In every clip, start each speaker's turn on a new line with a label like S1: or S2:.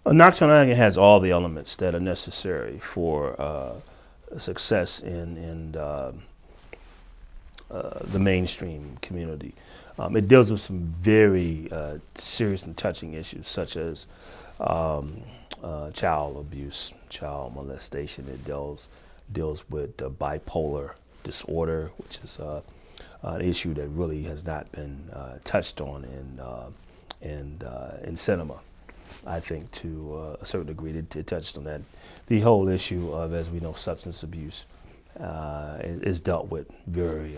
S1: Nocturnal Agony has all the elements that are necessary for success in the mainstream community. It deals with some very serious and touching issues, such as child abuse, child molestation. It deals with bipolar disorder, which is an issue that really has not been touched on in cinema. I think to a certain degree it touched on that. The whole issue of, as we know, substance abuse is dealt with very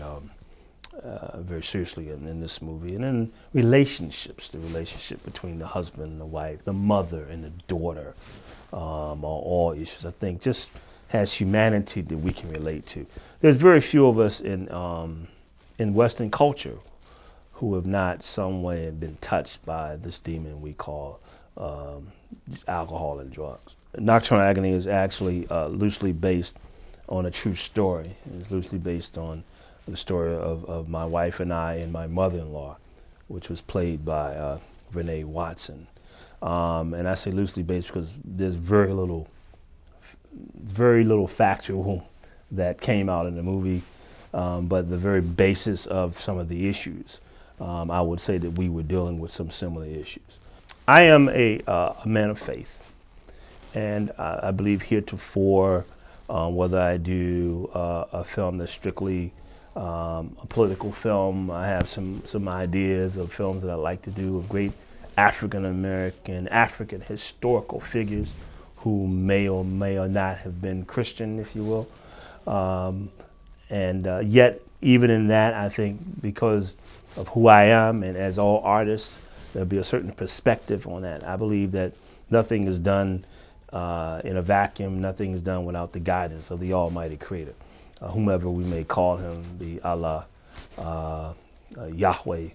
S1: seriously in this movie. And then relationships, the relationship between the husband and the wife, the mother and the daughter, are all issues I think just has humanity that we can relate to. There's very few of us in Western culture who have not some way been touched by this demon we call alcohol and drugs. Nocturnal Agony is actually loosely based on a true story. It's loosely based on the story of my wife and I and my mother-in-law, which was played by Renee Watson. And I say loosely based because there's very little factual that came out in the movie, but the very basis of some of the issues, I would say that we were dealing with some similar issues. I am a man of faith, and I believe heretofore, whether I do a film that's strictly a political film, I have some ideas of films that I like to do of great African historical figures who may or not have been Christian, if you will. Yet, even in that, I think because of who I am, and as all artists, there'll be a certain perspective on that. I believe that nothing is done in a vacuum, nothing is done without the guidance of the Almighty Creator. Whomever we may call him, the Allah, Yahweh,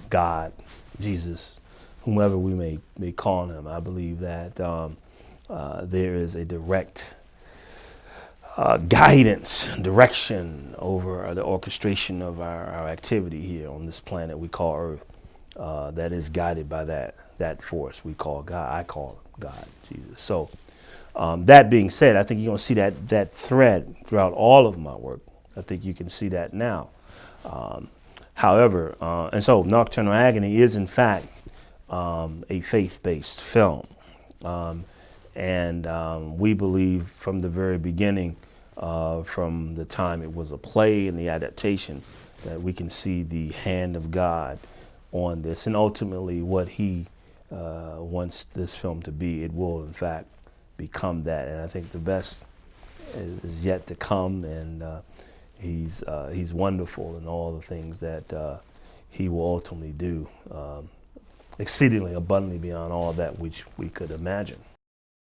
S1: God, Jesus, whomever we may call him, I believe that there is a direct guidance, direction over the orchestration of our activity here on this planet we call Earth, that is guided by that force we call God. I call God, Jesus. So that being said, I think you're going to see that thread throughout all of my work. I think you can see that now. However, and so Nocturnal Agony is in fact a faith-based film. And we believe from the very beginning, from the time it was a play and the adaptation, that we can see the hand of God on this, and ultimately what he wants this film to be, it will in fact become that. And I think the best is yet to come, and he's wonderful in all the things that he will ultimately do, exceedingly abundantly beyond all that which we could imagine.